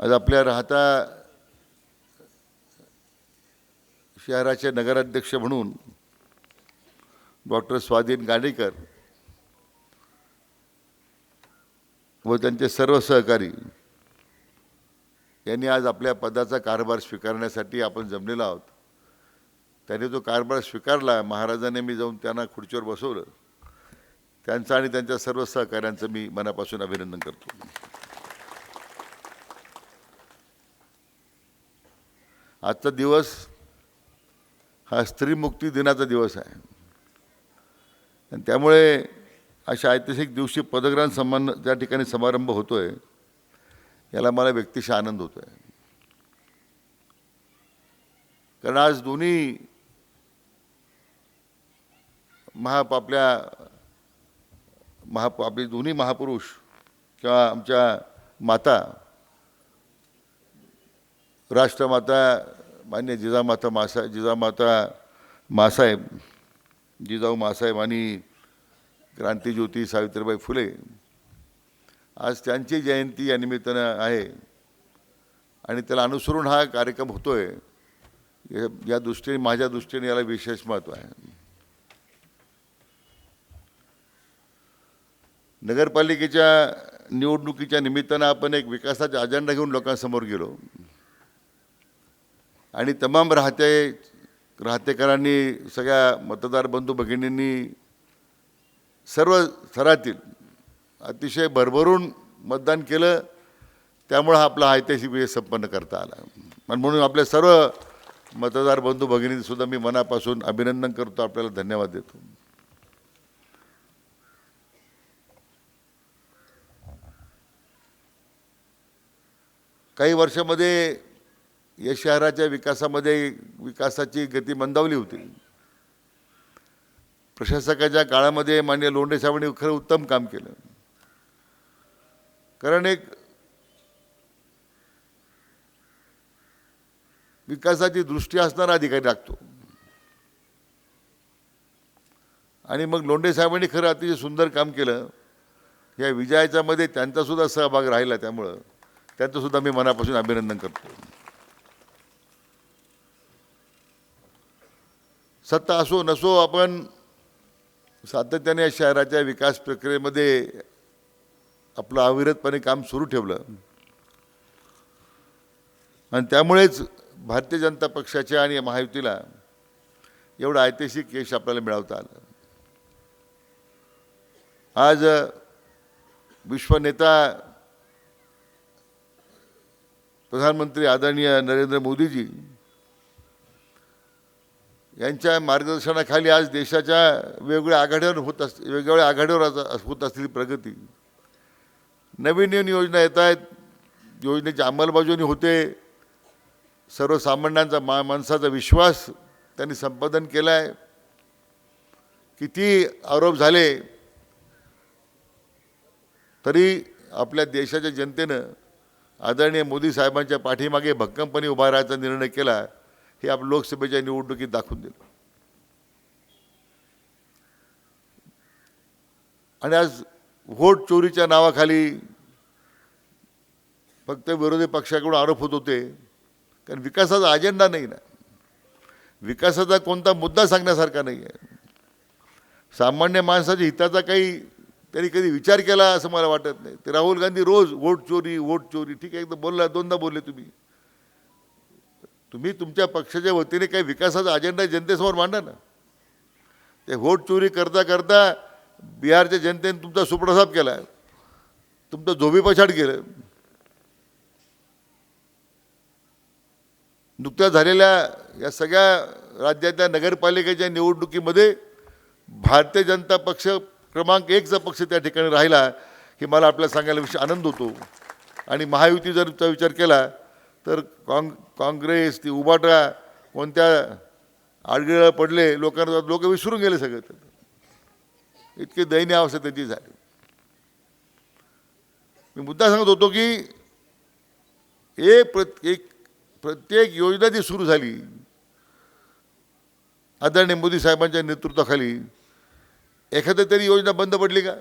आज आपल्या राहता शहराचे नगराध्यक्ष म्हणून डॉक्टर स्वाधीन गाडेकर व त्यांचे सर्व सहकारी यांनी आज आपल्या पदाचा कारभार स्वीकारण्यासाठी आपण जमलेलो आहोत। त्यांनी तो कारभार स्वीकारला, महाराजांनी मी जाऊन त्यांना खुर्चीवर बसवलं। त्यांचा आणि त्यांच्या सर्व सहकाऱ्यांचं मी मनापासून अभिनंदन करतो। आजचा दिवस हा स्त्रीमुक्ती दिनाचा दिवस आहे आणि त्यामुळे अशा ऐतिहासिक दिवशी पदग्रहण सन्मान ज्या ठिकाणी समारंभ होतोय याला मला व्यक्तिशः आनंद होतोय। कारण आज दोन्ही आपले दोन्ही महापुरुष किंवा आमच्या माता राष्ट्रमाता मान्य जिजाऊ मासाहेब आणि क्रांतीज्योती सावित्रीबाई फुले आज त्यांची जयंती या निमित्तानं आहे आणि त्याला अनुसरून हा कार्यक्रम होतोय। या दृष्टीने माझ्या दृष्टीने याला विशेष महत्त्व आहे। नगरपालिकेच्या निवडणुकीच्या निमित्तानं आपण एक विकासाचा अजेंडा घेऊन लोकांसमोर गेलो आणि तमाम राहतेकरांनी सगळ्या मतदार बंधू भगिनींनी सर्व स्तरातील अतिशय भरभरून मतदान केलं। त्यामुळे आपला ऐतिहासिक विजय संपन्न करता आला म्हणून आपल्या सर्व मतदार बंधू भगिनींचं सुद्धा मी मनापासून अभिनंदन करतो, आपल्याला धन्यवाद देतो। काही वर्षामध्ये या शहराच्या विकासाची गती मंदावली होती। प्रशासकाच्या काळामध्ये माननीय लोंढे साहेबांनी खरं उत्तम काम केलं, कारण एक विकासाची दृष्टी असणारा अधिकारी लागतो आणि मग लोंढे साहेबांनी खरं अतिशय सुंदर काम केलं। या विजयाच्या मध्ये त्यांचा सुद्धा सहभाग राहिला, त्यामुळं त्यांचं सुद्धा मी मनापासून अभिनंदन करतो। सत्ता असो नसो आपण सातत्याने या शहराच्या विकास प्रक्रियेमध्ये आपलं अविरतपणे काम सुरू ठेवलं आणि त्यामुळेच भारतीय जनता पक्षाच्या आणि महायुतीला एवढं ऐतिहासिक यश आपल्याला मिळवता आलं। आज विश्वनेता प्रधानमंत्री आदरणीय नरेंद्र मोदीजी यांच्या मार्गदर्शनाखाली आज देशाच्या वेगवेगळ्या आघाडीवर होत असलेली प्रगती, नवीन योजना येत आहेत, योजनेची अंमलबजावणी होते, सर्वसामान्यांचा माणसाचा विश्वास त्यांनी संपादन केला आहे। किती आरोप झाले तरी आपल्या देशाच्या जनतेनं आदरणीय मोदी साहेबांच्या पाठीमागे भक्कमपणे उभा राहायचा निर्णय केला, हे आपण लोकसभेच्या निवडणुकीत दाखवून दिलं। आणि आज व्होट चोरीच्या नावाखाली फक्त विरोधी पक्षाकडून आरोप होत होते, कारण विकासाचा अजेंडा नाही ना, विकासाचा कोणता मुद्दा सांगण्यासारखा नाही आहे। सामान्य माणसाच्या हिताचा काही त्यांनी कधी विचार केला असं मला वाटत नाही। ते राहुल गांधी रोज व्होट चोरी ठीक आहे, एकदा बोलला, दोनदा बोलले तुम्ही तुमच्या पक्षाच्या वतीने काही विकासाचा अजेंडा जनतेसमोर मांडा ना। ते व्होट चोरी करता करता बिहारच्या जनतेने तुमचा सुपडासाप केला, तुमचं धोबीपछाड केलं। नुकत्याच झालेल्या या सगळ्या राज्यातल्या नगरपालिकेच्या निवडणुकीमध्ये भारतीय जनता पक्ष क्रमांक 1चा पक्ष त्या ठिकाणी राहिला, हे मला आपल्याला सांगायला विषय आनंद होतो। आणि महायुती जर विचार केला तर काँग्रेस ती उबाटा कोणत्या आडगळीला पडले, लोक विसरून गेले सगळं, इतकी दयनीय अवस्था त्याची झाली। मी मुद्दा सांगत होतो की प्रत्येक योजना जी सुरू झाली आदरणीय मोदी साहेबांच्या नेतृत्वाखाली, एखादी तरी योजना बंद पडली का?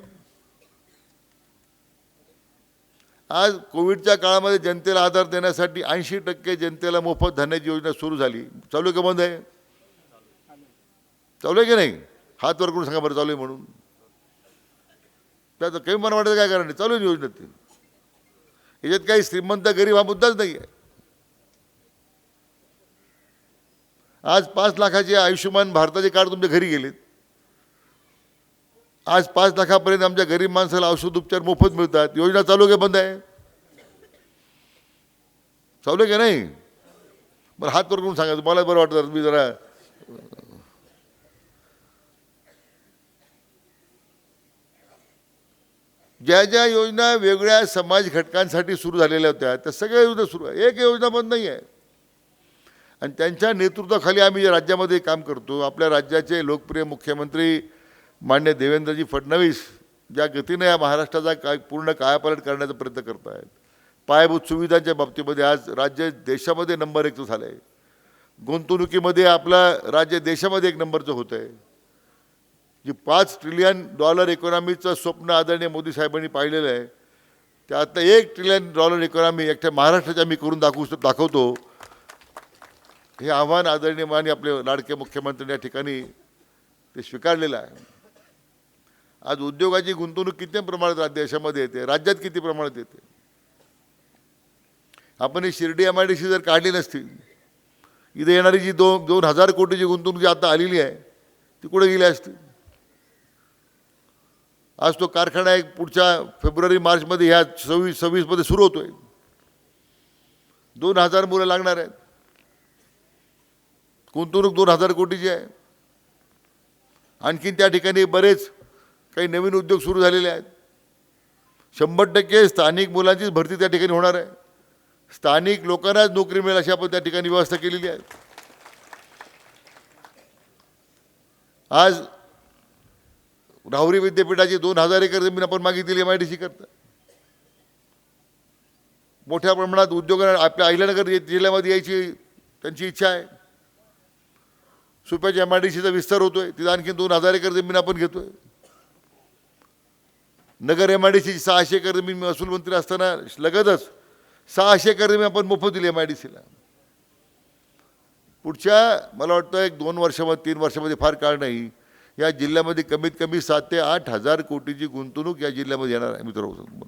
आज कोविडच्या काळामध्ये जनतेला आधार देण्यासाठी 80% जनतेला मोफत धान्याची योजना सुरू झाली. चालू आहे का बंद आहे? चालू आहे की नाही? हात वर करून सांगा बरं, चालू आहे म्हणून. त्याचं काही मला वाटतं काय कारण नाही, चालू आहे योजना ती. याच्यात काही श्रीमंत गरीब हा मुद्दाच नाही आहे. आज 5 लाखाचे आयुष्यमान भारताचे कार्ड तुमच्या घरी गेलेत. आज 5 लाखापर्यंत आमच्या गरीब माणसाला औषध उपचार मोफत मिळतात. योजना चालू आहे का बंद आहे? चालू आहे का नाही? बरं हात वर करून सांगा, मला बरं वाटतं तुम्ही जरा. ज्या ज्या योजना वेगळ्या समाज घटकांसाठी सुरू झालेल्या होत्या त्या सगळ्या योजना सुरू आहे. एक योजना बंद नाही आहे. आणि त्यांच्या नेतृत्वाखाली आम्ही या राज्यामध्ये काम करतो. आपल्या राज्याचे लोकप्रिय मुख्यमंत्री माननीय देवेंद्रजी फडणवीस ज्या गतीने या महाराष्ट्राचा पूर्ण कायापालट करण्याचा प्रयत्न करत आहेत. पायाभूत सुविधांच्या बाबतीमध्ये आज राज्य देशामध्ये नंबर 1चं झालं आहे. गुंतवणुकीमध्ये आपला राज्य देशामध्ये 1 नंबरचं होतं आहे. जी $5 ट्रिलियन इकॉनॉमीचं स्वप्न आदरणीय मोदी साहेबांनी पाहिलेलं आहे, त्यातलं $1 ट्रिलियन इकॉनॉमी एकट्या महाराष्ट्राच्या मी करून दाखवतो. हे आव्हान आदरणीय माननीय आपले लाडके मुख्यमंत्री या ठिकाणी ते स्वीकारलेलं आहे. आज उद्योगाची गुंतवणूक किती प्रमाणात देशामध्ये येते, राज्यात किती प्रमाणात येते. आपण ही शिर्डी MIDC जर काढली नसती, इथे येणारी जी 2,000 कोटीची गुंतवणूक जी आता आलेली आहे ती कुठे गेली असती. आज तो कारखाना एक पुढच्या फेब्रुवारी-मार्चमध्ये ह्या 26मध्ये सुरू होतोय. 2,000 मुलं लागणार आहेत. गुंतवणूक 2,000 कोटीची आहे. आणखीन त्या ठिकाणी बरेच काही नवीन उद्योग सुरू झालेले आहेत. 100% स्थानिक मुलांचीच भरती त्या ठिकाणी होणार आहे. स्थानिक लोकांनाच नोकरी मिळेल अशी आपण त्या ठिकाणी व्यवस्था केलेली आहे. आज राहुरी विद्यापीठाची 2,000 एकर जमीन आपण मागितली MIDC करता. मोठ्या प्रमाणात उद्योगांना आपल्या अहिल्यानगर जिल्ह्यामध्ये यायची त्यांची इच्छा आहे. सुप्याच्या MIDCचा विस्तार होतोय, तिथं आणखी 2,000 एकर जमीन आपण घेतोय. नगर MIDCची 600 एकर जमीन महसूल मंत्री असताना लगतच 600 एकर जमीन आपण मोफत दिली MIDCला. पुढच्या मला वाटतं 1-2 वर्षामध्ये 3 वर्षामध्ये फार काळ नाही, या जिल्ह्यामध्ये कमीत कमी 7,000 ते 8,000 कोटीची गुंतवणूक या जिल्ह्यामध्ये येणार आहे. मित्रांनो,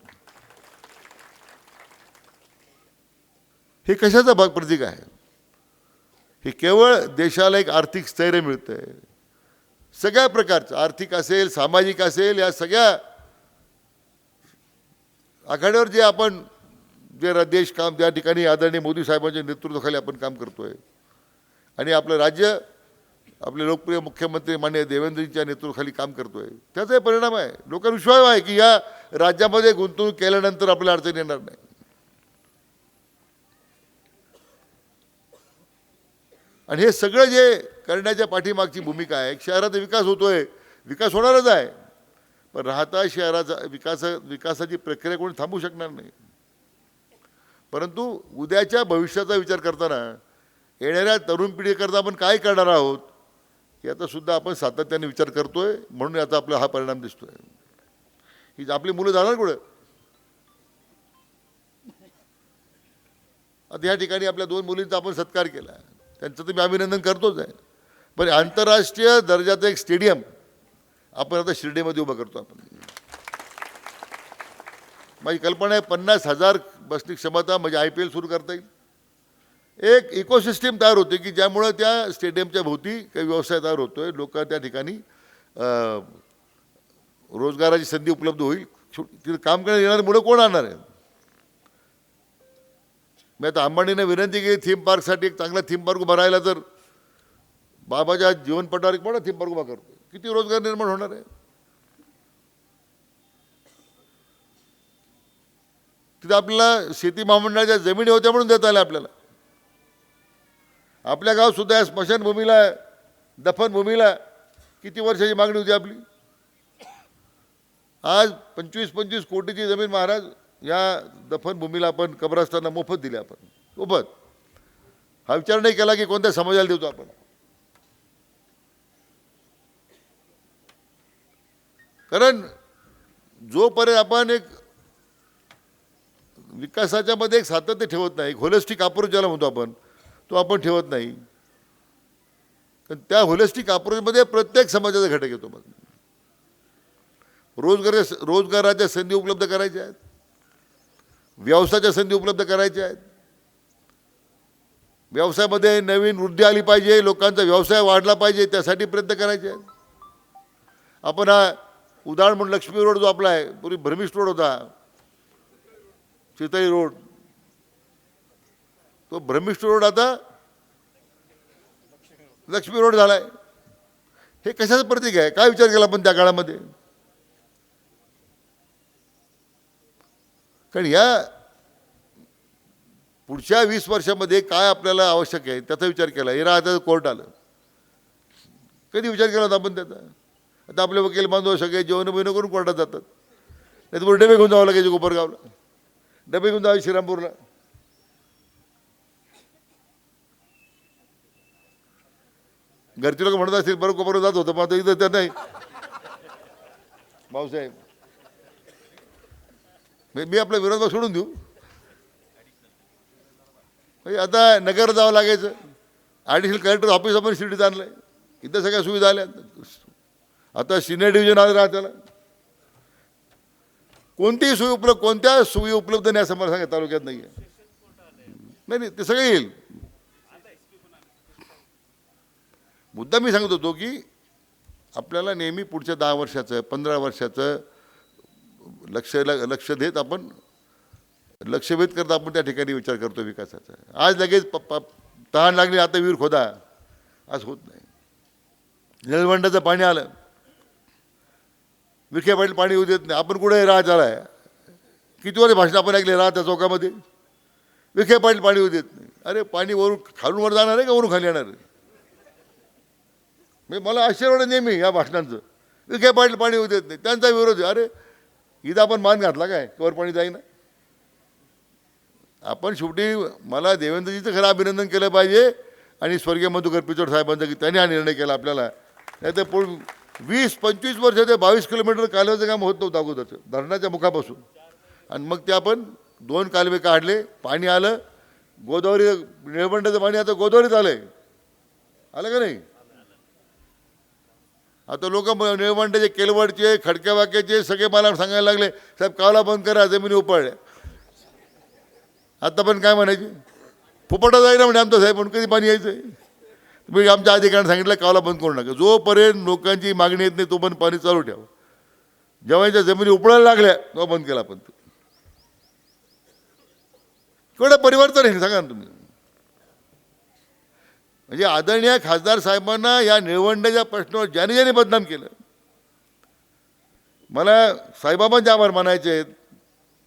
हे कशाचा भाग प्रतीक आहे? हे केवळ देशाला एक आर्थिक स्थैर्य मिळतं आहे. सगळ्या प्रकारचं आर्थिक असेल, सामाजिक असेल, या सगळ्या आघाडीवर जे आपण देश काम त्या ठिकाणी आदरणीय मोदी साहेबांच्या नेतृत्वाखाली आपण काम करतोय. आणि आपलं राज्य आपले लोकप्रिय मुख्यमंत्री माननीय देवेंद्रजींच्या नेतृत्वाखाली काम करतोय. त्याचा परिणाम आहे. लोकांना विश्वास आहे की या राज्यामध्ये गुंतवणूक केल्यानंतर आपल्याला अडचण येणार नाही. आणि हे सगळं जे करण्याच्या पाठीमागची भूमिका आहे, शहराचा विकास होतोय, विकास होणारच आहे, पण राहता शहराचा विकासाची प्रक्रिया कोणी थांबू शकणार नाही. परंतु उद्याच्या भविष्याचा विचार करताना येणाऱ्या तरुण पिढीकरता आपण काय करणार आहोत याचा सुद्धा आपण सातत्याने विचार करतोय. म्हणून याचा आपला हा परिणाम दिसतोय. ही आपली मुलं जाणार कुठं? आता या ठिकाणी आपल्या 2 मुलींचा आपण सत्कार केला, त्यांचं तर मी अभिनंदन करतोच आहे. पण आंतरराष्ट्रीय दर्जाचं एक स्टेडियम आपण आता शिर्डीमध्ये उभं करतो. आपण माझी कल्पना आहे 50,000 बसणी क्षमता म्हणजे IPL सुरू करता येईल. एक इकोसिस्टीम तयार होते की ज्यामुळे त्या स्टेडियमच्या भोवती काही व्यवसाय तयार होतोय. लोक त्या ठिकाणी रोजगाराची संधी उपलब्ध होईल. तिथे काम करण्यात येणारे मुलं कोण आणणार आहे? मी आता अंबानीने विनंती केली थीम पार्कसाठी एक चांगला थीम पार्क उभा राहिला तर बाबाच्या जीवनपटावर एक मोठा थीम पार्क उभा करतो. किती रोजगार निर्माण होणार आहे? तिथे आपल्याला शेती महामंडळाच्या जमिनी होत्या म्हणून देता आल्या आपल्याला. आपल्या गावात सुद्धा या स्मशानभूमीला, दफनभूमीला किती वर्षाची मागणी होती आपली. आज 25-25 कोटीची जमीन महाराज या दफनभूमीला आपण कब्रस्तांना मोफत दिली. आपण मोफत. हा विचार नाही केला की कोणत्या समाजाला देतो आपण. कारण जोपर्यंत आपण एक विकासाच्या मध्ये एक सातत्य ठेवत नाही, होलिस्टिक अप्रोच ज्याला म्हणतो आपण, तो आपण ठेवत नाही. पण त्या होलिस्टिक अप्रोचमध्ये प्रत्येक समाजाचा घटक येतो. मग रोजगाराच्या संधी उपलब्ध करायच्या आहेत, व्यवसायाच्या संधी उपलब्ध करायच्या आहेत, व्यवसायामध्ये नवीन वृद्धी आली पाहिजे, लोकांचा व्यवसाय वाढला पाहिजे, त्यासाठी प्रयत्न करायचे आहेत. आपण हा उदाहरण म्हणून लक्ष्मी रोड जो आपला आहे, पूर्वी भ्रमिष्ठ रोड होता, चितळी रोड, तो भ्रमिष्ठ रोड आता लक्ष्मी रोड झालाय. हे कशाचं प्रतीक आहे? काय विचार केला आपण त्या काळामध्ये? कारण या पुढच्या 20 वर्षामध्ये काय आपल्याला आवश्यक आहे त्याचा विचार केला. हे राहतं कोर्ट आलं, कधी विचार केला होता आपण त्याचा? आता आपले वकील बांधव सगळे जेवण बिवणं करून कोर्टात जातात, नाही तर डबे घेऊन जावं लागायचे कोपरगावला, डबे घेऊन जावे श्रीरामपूरला. घरचे लोक म्हणत असतील बरं कोपरगाव जात होतं, पण इथं त्या नाही. भाऊसाहेब मी आपला विरोध सोडून देऊ, आता नगर जावं लागायचं, ॲडिशनल कलेक्टर ऑफिस आपण सिटीत आणलंय, इथं सगळ्या सुविधा आल्या. आता सिनियर डिव्हिजन आलं राहा, त्याला कोणतीही सोयी उपलब्ध, कोणत्या सोयी उपलब्ध नाही असं मला सांगा तालुक्यात नाही आहे. नाही ते सगळं येईल. मुद्दा मी सांगत होतो की आपल्याला नेहमी पुढच्या 10 वर्षाचं 15 वर्षाचं लक्ष देत आपण लक्षवेध करत आपण त्या ठिकाणी विचार करतो विकासाचा. आज लगेच तहान लागली आता विहीर खोदा, आज होत नाही. निळवंडाचं पाणी आलं, विखे पाटील पाणी येऊ देत नाही. आपण कुठे राह झालाय, किती वर्ष भाषण आपण ऐकले राह त्या चौकामध्ये, विखे पाटील पाणी येऊ देत नाही. अरे पाणी वरून खालून वर जाणार आहे का वरून खाली येणार आहे? मला आश्चर्य वाटतं नेहमी या भाषणांचं, विखे पाटील पाणी येऊ देत नाही, त्यांचा विरोध आहे. अरे इथं आपण मान घातला काय वर पाणी जाईना? आपण शेवटी मला देवेंद्रजीचं खरं अभिनंदन केलं पाहिजे आणि स्वर्गीय मधुकर पिचोड साहेबांचा की त्यांनी हा निर्णय केला आपल्याला. नाही तर 20-25 वर्ष ते 22 किलोमीटर कालव्याचं काम होत नव्हतं अगोदरचं धरणाच्या मुखापासून, आणि मग ते आपण 2 कालवे काढले, पाणी आलं. गोदावरी निळवंडाचं पाणी आता गोदावरीत आलंय, आलं का नाही? आता लोक निळवंडाचे, केलवडचे, खडक्या वाक्याचे सगळे मला सांगायला लागले, साहेब कावला बंद करा, जमिनी उपाडल्या. आता पण काय म्हणायचे, फुपटा जाईना म्हणे आमचा साहेब, पण कधी पाणी यायचं? तुम्ही आमच्या अधिकाऱ्यांनी सांगितलं कावला बंद करू नका, जोपर्यंत लोकांची मागणी येत नाही तोपर्यंत पाणी चालू ठेवा. जेव्हा यांच्या जमिनी उपडायला लागल्या तेव्हा बंद केला. पण केवढं परिवर्तन आहे सांगा ना तुम्ही. म्हणजे आदरणीय खासदार साहेबांना या निळवंडाच्या प्रश्नावर ज्याने ज्याने बदनाम केलं, मला साईबाबांचे आभार मानायचे आहेत,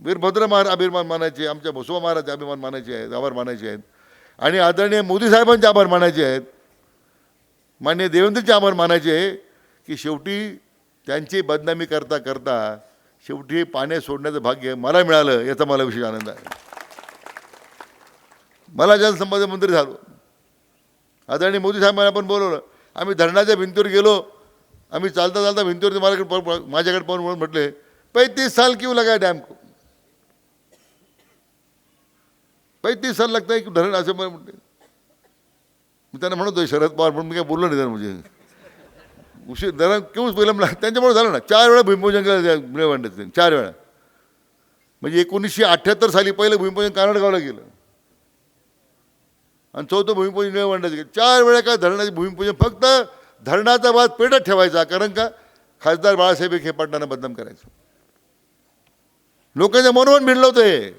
वीरभद्र अभिमान मानायचे, आमच्या भोसवा महाराजचे अभिमान मानायचे आहेत, आभार मानायचे आहेत, आणि आदरणीय मोदी साहेबांचे आभार मानायचे आहेत, माननीय देवेंद्रचे आभार मानायचे आहे की शेवटी त्यांची बदनामी करता करता शेवटी पाणी सोडण्याचं भाग्य मला मिळालं, याचा मला विशेष आनंद आहे. मला जलसंपदा मंत्री झालो, आदरणीय मोदी साहेबांना आपण बोलवलं, आम्ही धरणाच्या भिंतीवर गेलो, आम्ही चालता चालता भिंतीवर माझ्याकडे पाहून म्हणून म्हटले 35 साल क्यों लगा डॅम को, 35 साल लगता है की धरण, असं म्हटले. मी त्यांना म्हणतो शरद पवार, म्हणून मी काय बोललो नाही त्यांना, म्हणजे उशीर धरण केव्हाच पहिलं त्यांच्यामुळे झालं ना. 4 वेळा भूमिपूजन केलं निळवंड्याचं, 4 वेळा. म्हणजे 1978 साली पहिलं भूमिपूजन कानडगावला गेलं आणि 4थं भूमिपूजन निळवंड्याचं गेलं. 4 वेळा काय धरणाचे भूमिपूजन, फक्त धरणाचा वाद पेटत ठेवायचा. कारण का खासदार बाळासाहेब विखे पाटलांना बदनाम करायचं. लोकांच्या मनोमन भिडलं होतं हे.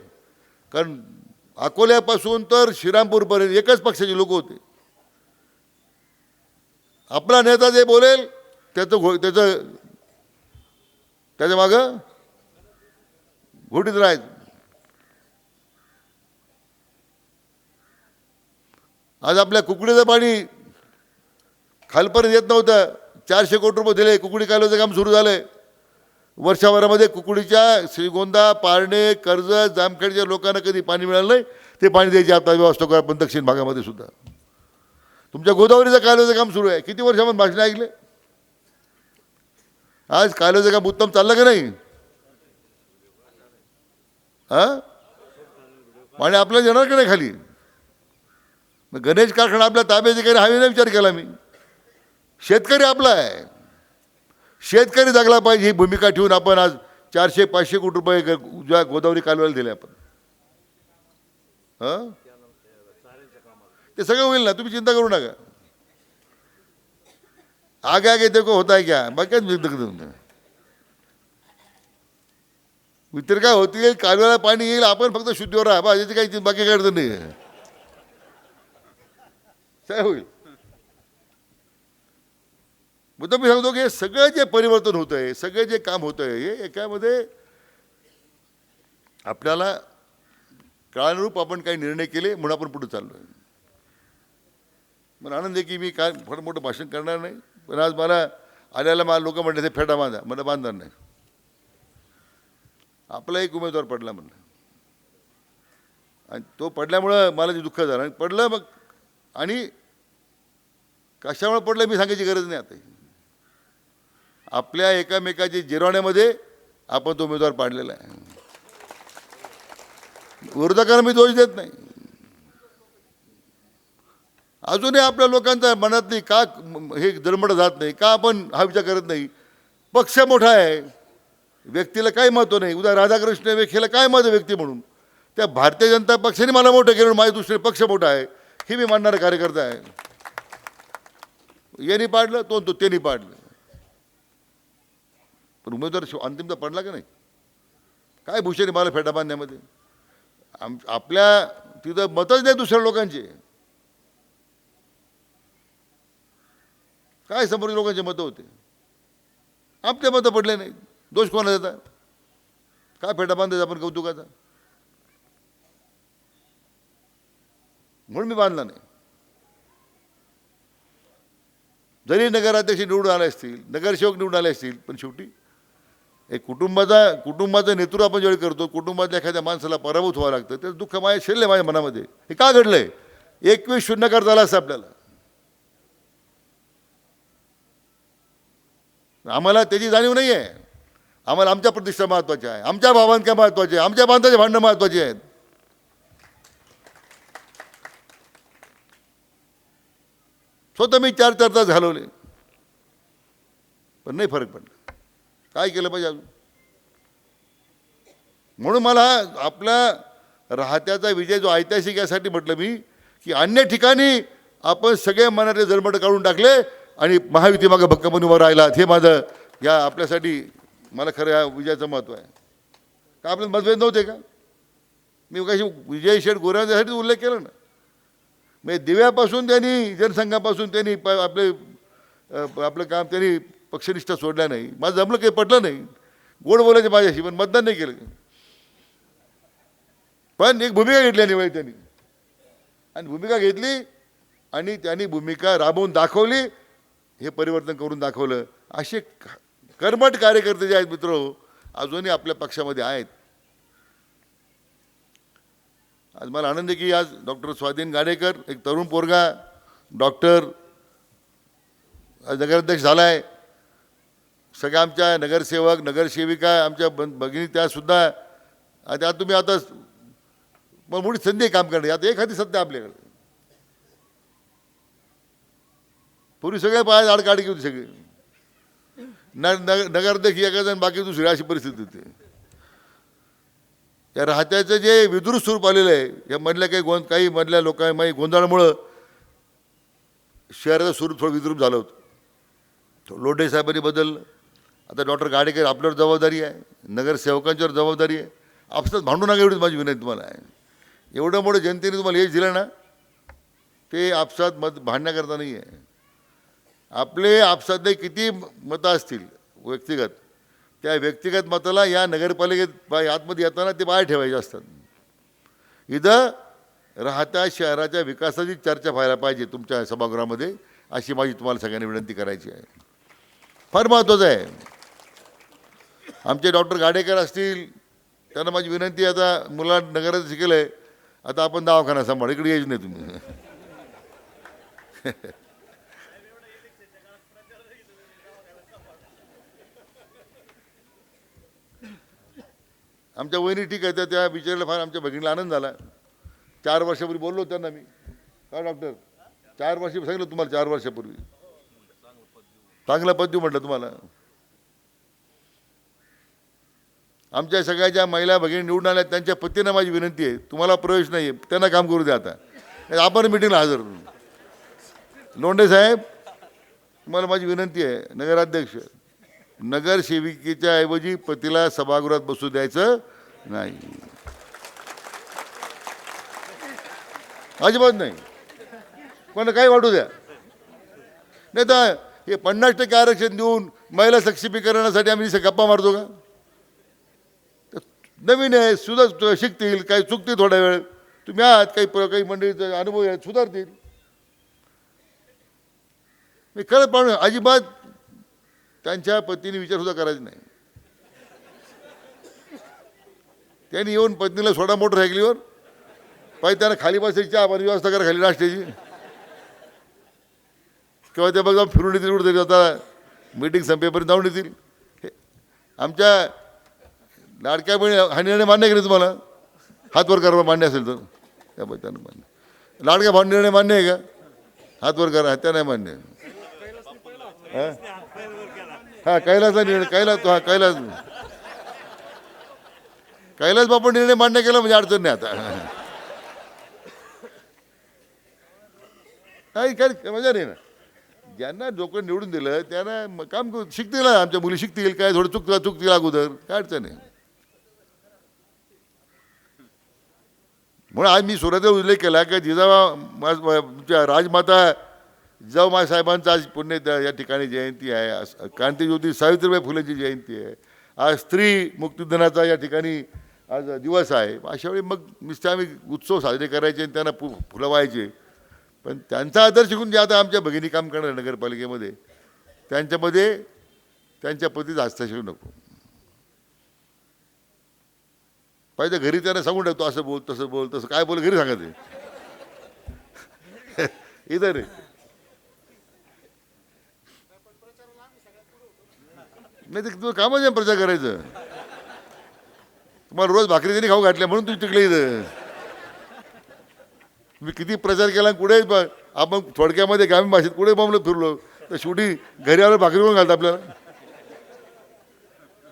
कारण अकोल्यापासून तर श्रीरामपूरपर्यंत एकच पक्षाचे लोक होते. आपला नेता जे बोलेल त्याच्या मागं घोटीत राहायचं. आज आपल्या कुकडीचं पाणी खालपर्यंत येत नव्हतं, 400 कोटी रुपये दिले, कुकडी कालव्याचं काम सुरू झालंय. वर्षभरामध्ये कुकडीच्या श्रीगोंदा, पारणे, कर्जत, जामखेडच्या लोकांना कधी पाणी मिळालं नाही. ते पाणी द्यायची आता व्यवस्था करा. पण दक्षिण भागामध्ये सुद्धा तुमच्या गोदावरीचं कालव्याचं काम सुरू आहे. किती वर्ष आपण भाषण ऐकले? आज कालव्याचं काम उत्तम चाललं का नाही? हां, पाणी आपल्याला देणार का नाही खाली? मग गणेश कारखाना आपल्या ताब्यात काही हवी नाही विचार केला मी. शेतकरी आपला आहे, शेतकरी जगला पाहिजे ही भूमिका ठेवून आपण आज 400-500 कोटी रुपये ज्या गोदावरी कालव्याला दिले आपण. हां, ते सगळं होईल ना, तुम्ही चिंता करू नका. आगे आगे देखो होता है क्या, बाकी मित्र काय होतील, कालव्याला पाणी येईल, आपण फक्त शुद्धीवर राहा, याची काही बाकी काय अडचण नाही. काय होईल? मग मी सांगतो की हे सगळं जे परिवर्तन होत आहे, सगळे जे काम होत आहे, हे एकामध्ये आपल्याला काळानुरूप आपण काही निर्णय केले म्हणून आपण पुढे चाललो आहे. मला आनंद आहे की मी काय फार मोठं भाषण करणार नाही, पण आज मला आल्याला मला लोक म्हणले ते फेटा बांधा, मला बांधणार नाही. आपला एक उमेदवार पडला म्हणलं, आणि तो पडल्यामुळं मला जे दुःख झालं पडलं. मग आणि कशामुळे पडलं मी सांगायची गरज नाही. आता आपल्या एकामेकाच्या जिरवण्यामध्ये आपण तो उमेदवार पाडलेला आहे. विरोधकांना मी दोष देत नाही. अजूनही आपल्या लोकांच्या मनातली का हे जलमड जात नाही, का आपण हा विचार करत नाही? पक्ष मोठा आहे, व्यक्तीला काही महत्त्व नाही. उद्या राधाकृष्ण विखेला काय महत्त्व व्यक्ती म्हणून? त्या भारतीय जनता पक्षाने मला मोठं केलं, माझ्या दुसरे पक्ष मोठा आहे हे मी मानणारा कार्यकर्ता आहे. यांनी पाडलं तो त्यांनी पाडलं, पण उमेदवार अंतिमता पडला का नाही? काय भूषण मला फेटा बांधण्यामध्ये? आपल्या तिथं मतच नाही दुसऱ्या लोकांचे. काय समोर लोकांचे मतं होते, आपले मतं पडले नाही. दोष कोणाला देता? काय फेटा बांधायचा आपण कौतुकाचा? म्हणून मी बांधला नाही. जरी नगराध्यक्ष निवडून आले असतील, नगरसेवक निवडून आले असतील, पण शेवटी एक कुटुंबाचं नेतृत्व आपण ज्यावेळी करतो, कुटुंबातल्या एखाद्या माणसाला पराभूत व्हावं लागतं, त्याचं दुःख माझ्या शिरले माझ्या मनामध्ये. हे का घडलंय? 21-0 करता आला असं आपल्याला. आम्हाला त्याची जाणीव नाही आहे. आम्हाला आमच्या प्रतिष्ठा महत्त्वाच्या आहे, आमच्या भावनांका महत्त्वाचे आहे, आमच्या बांधाचे भांडणं महत्त्वाचे आहेत. स्वतः मी 4 तास घालवले, पण नाही फरक पडला. काय केलं पाहिजे अजून? म्हणून मला आपला राहत्याचा विजय जो ऐतिहासिक यासाठी म्हटलं मी की अन्य ठिकाणी आपण सगळे मनातले जलमट काढून टाकले आणि महायुती मागे भक्कम उभं राहिला. हे माझं या आपल्यासाठी मला खरं या विजयाचं महत्त्व आहे. का आपल्याला मतभेद नव्हते का? मी कशी विजय शेठ गोऱ्यासाठी उल्लेख केला ना. म्हणजे दिव्यापासून त्यांनी, जनसंघापासून त्यांनी आपलं काम त्यांनी पक्षनिष्ठा सोडल्या नाही. माझं जमलं काही पटलं नाही, गोड बोलायचे माझ्याशी, पण मतदान नाही केलं. पण एक भूमिका घेतली आणि त्यांनी, आणि भूमिका घेतली आणि त्यांनी भूमिका राबवून दाखवली, हे परिवर्तन करून दाखवलं. असे कर्मठ कार्यकर्ते जे आहेत मित्र अजूनही आपल्या पक्षामध्ये आहेत. आज मला आनंद आहे की आज डॉक्टर स्वाधीन गाडेकर, एक तरुण पोरगा डॉक्टर, नगराध्यक्ष झाला आहे. सगळ्या आमच्या नगरसेवक नगरसेविका आमच्या भगिनी त्यासुद्धा आता तुम्ही आता पण मोठी संधी आहे काम करणे. आता एखादी सध्या आपल्याकडे, पूर्वी सगळे पाय आडकाडकी होती सगळे. नगराध्यक्ष एका जण बाकी दुसरी, अशी परिस्थिती होती. या राहत्याचं जे विद्रुप स्वरूप आलेलं आहे, या मधल्या काही मधल्या लोकांमध्ये गोंधळामुळं शहराचं स्वरूप थोडं विद्रूप झालं होतं. लोढे साहेबांनी बदललं. आता डॉक्टर गाडेकर आपल्यावर जबाबदारी आहे, नगरसेवकांच्यावर जबाबदारी आहे. आपसात भांडू नका एवढीच माझी विनंती तुम्हाला आहे. एवढं मोठं जनतेने तुम्हाला यश दिलं ना, ते आपसात भांडण्याकरता नाही आहे. आपले आपसातले किती मतं असतील व्यक्तिगत, त्या व्यक्तिगत मताला या नगरपालिकेत आतमध्ये येताना ते बाहेर ठेवायचे असतात. इथं राहत्या शहराच्या विकासाची चर्चा व्हायला पाहिजे तुमच्या सभागृहामध्ये, अशी माझी तुम्हाला सगळ्यांनी विनंती करायची आहे. फार महत्त्वाचं आहे. आमचे डॉक्टर गाडेकर असतील, त्यांना माझी विनंती, आता मुला नगरात शिकेलं आहे, आता आपण दवाखाना सांभाळ, इकडे यायचं नाही तुम्ही. आमच्या वहिनी ठीक आहे, त्या विचारायला फार आमच्या भगिनीला आनंद झाला. 4 वर्षापूर्वी बोललो त्यांना मी, काय डॉक्टर 4 वर्षी सांगितलं तुम्हाला, 4 वर्षापूर्वी चांगलं पद देऊ म्हटलं तुम्हाला. आमच्या सगळ्या ज्या महिला भगिनी निवडून आल्या त्यांच्या पतींना माझी विनंती आहे, तुम्हाला प्रवेश नाही आहे, त्यांना काम करू द्या. आता आपण मिटिंगला हजर. लोंढे साहेब, तुम्हाला माझी विनंती आहे, नगराध्यक्ष, नगरसेविकेच्या ऐवजी पतीला सभागृहात बसू द्यायचं नाही, अजिबात नाही. कोणाला काही वाटू द्या. नाही तर हे 50% आरक्षण देऊन महिला सक्षमीकरणासाठी आम्ही गप्पा मारतो का? नवीन आहे, सुद्धा शिकतील, काही चुकतील, थोडा वेळ तुम्ही आहात, काही मंडळीचा अनुभव आहे, सुधारतील. मी खरं पण अजिबात त्यांच्या पत्नीने विचारसुद्धा करायचा नाही. त्यांनी येऊन पत्नीला सोडा मोटरसायकलीवर, पाहिजे त्यांना खाली बसायची, चहा पाणी व्यवस्था करा खाली नाश्त्याची, किंवा ते बघा फिरून येतील, कुठेतरी आता मीटिंग संपेपर्यंत जाऊन येतील. हे आमच्या लाडक्या बहिणी हा निर्णय मान्य केले तुम्हाला? हात वर करा मान्य असेल तर. त्यानं मान्य. लाडक्या भाऊ निर्णय मान्य आहे का? हात वर करा. त्या नाही मान्य. हा कैलासचा निर्णय, कैलास बापू निर्णय मान्य केला म्हणजे अडचण नाही आता. काही मजा नाही ना. ज्यांना लोक निवडून दिलं त्यांना काम शिकतील ना, आमच्या मुली शिकतील, काय थोडं चुकतील अगोदर, काय अडचण नाही. म्हणून आज मी सुरुवातीला उल्लेख केला की जिजाबा राजमाता जिजाऊ साहेबांचा आज पुण्य या ठिकाणी जयंती आहे, क्रांतीज्योती सावित्रीबाई फुलेची जयंती आहे, आज स्त्री मुक्तीदिनाचा या ठिकाणी आज दिवस आहे. अशावेळी मग नुसते आम्ही उत्सव साजरे करायचे आणि त्यांना फुलं व्हायचे. पण त्यांचा आदर शिकून जे आता आमच्या भगिनी काम करणार नगरपालिकेमध्ये, त्यांच्यामध्ये त्यांच्या पतीचा हस्तक्षेप नको. पाहिजे घरी त्यांना सांगून टाकतो, असं बोल, तसं बोल, तसं काय बोल, घरी सांगायचं इथं रे. नाही तर तुझं कामच आहे प्रचार करायचं. तुम्हाला रोज भाकरी त्यांनी खाऊ घातल्या म्हणून तुम्ही तिकडे इथं. मी किती प्रचार केला, कुठे आपण थोडक्यामध्ये ग्रामीण भाषेत कुठे बोंबलत फिरलो, तर शेवटी घरी आलं भाकरी कोण घालतं आपल्याला?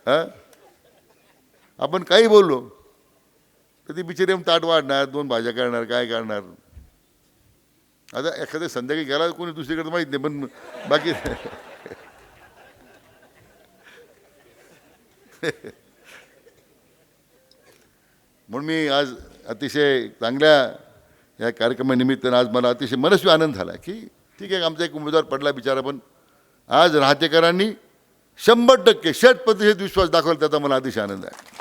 हां, आपण काही बोललो तर ती बिचारी ताट वाढणार, 2 भाज्या करणार, काय करणार. आता एखाद्या संध्याकाळी गेला कोणी दुसरीकडे माहीत नाही, पण बाकी म्हणून मी आज अतिशय चांगल्या या कार्यक्रमानिमित्तानं आज मला अतिशय मनस्वी आनंद झाला की ठीक आहे, आमचा एक उमेदवार पडला बिचारा, पण आज राहतेकरांनी 100% 100% विश्वास दाखवला, त्याचा मला अतिशय आनंद आहे.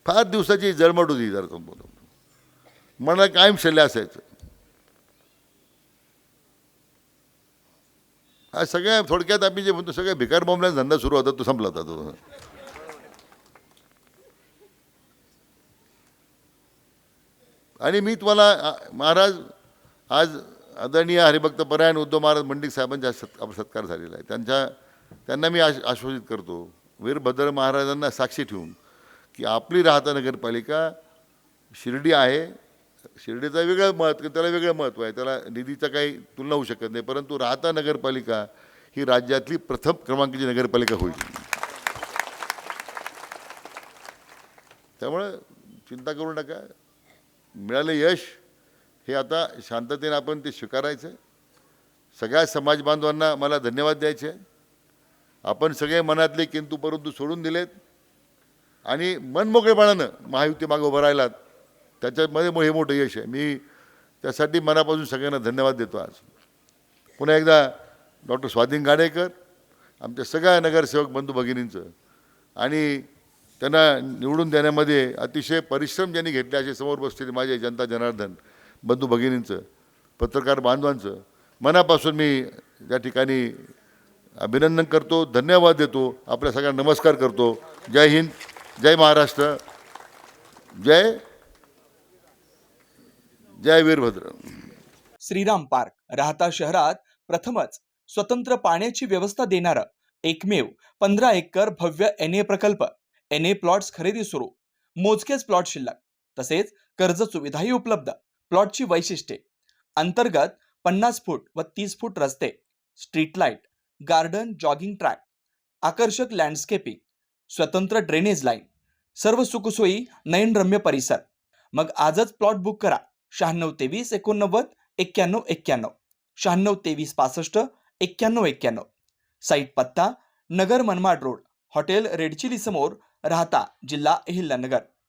फार दिवसाची जळमट होती, जर मला कायम शल्य असायचं. आज सगळ्या थोडक्यात आम्ही जे म्हणतो सगळ्या भिकार बॉम्बला धंदा सुरू होता, तो संपला होता तो. आणि मी तुम्हाला महाराज आज आदरणीय हरिभक्त परायण उद्धव महाराज मंडिक साहेबांचा सत्कार झालेला आहे. त्यांना मी आश्वासित करतो, वीरभद्र महाराजांना साक्षी ठेवून, की आपली राहता नगरपालिका शिर्डी आहे. शिर्डीचं वेगळं महत्त्व, त्याला वेगळं महत्त्व आहे, त्याला निधीचं काही तुलना होऊ शकत नाही, परंतु राहता नगरपालिका ही राज्यातली प्रथम क्रमांकाची नगरपालिका होईल. त्यामुळे चिंता करू नका. मिळालं यश हे आता शांततेने आपण ते स्वीकारायचं. सगळ्या समाज बांधवांना मला धन्यवाद द्यायचे. आपण सगळे मनातले किंतु परंतु सोडून दिलेत आणि मनमोकळेपणानं महायुती मागे उभं राहिलात, त्याच्यामध्ये हे मोठं यश आहे. मी त्यासाठी मनापासून सगळ्यांना धन्यवाद देतो. आज पुन्हा एकदा डॉक्टर स्वाधीन गाडेकर, आमच्या सगळ्या नगरसेवक बंधू भगिनींचं आणि त्यांना निवडून देण्यामध्ये अतिशय परिश्रम ज्यांनी घेतले असे समोर बसलेले माझे जनता जनार्दन बंधू भगिनींचं, पत्रकार बांधवांचं मनापासून मी या ठिकाणी अभिनंदन करतो, धन्यवाद देतो. आपल्या सगळ्यांना नमस्कार करतो. जय हिंद, जय महाराष्ट्र, जय जय वीरभद्र. श्रीराम पार्क राहता शहरात प्रथमच स्वतंत्र पाण्याची व्यवस्था देणारा एकमेव 15 एकर भव्य NA प्रकल्प. NA प्लॉट्स खरेदी सुरू. मोजकेच प्लॉट शिल्लक. तसेच कर्ज सुविधाही उपलब्ध. प्लॉटची वैशिष्ट्ये: अंतर्गत 50 फूट व 30 फूट रस्ते, street light, garden, jogging track, आकर्षक लँडस्केपिंग, स्वतंत्र ड्रेनेज लाईन, सर्व सुखसोयी, नयनरम्य परिसर. मग आजच प्लॉट बुक करा. 9623 89 91 91, 9623 65 91 91. साईट पत्ता: नगर Manmad road, hotel red chilli समोर, राहता, जिल्हा अहिल्यानगर.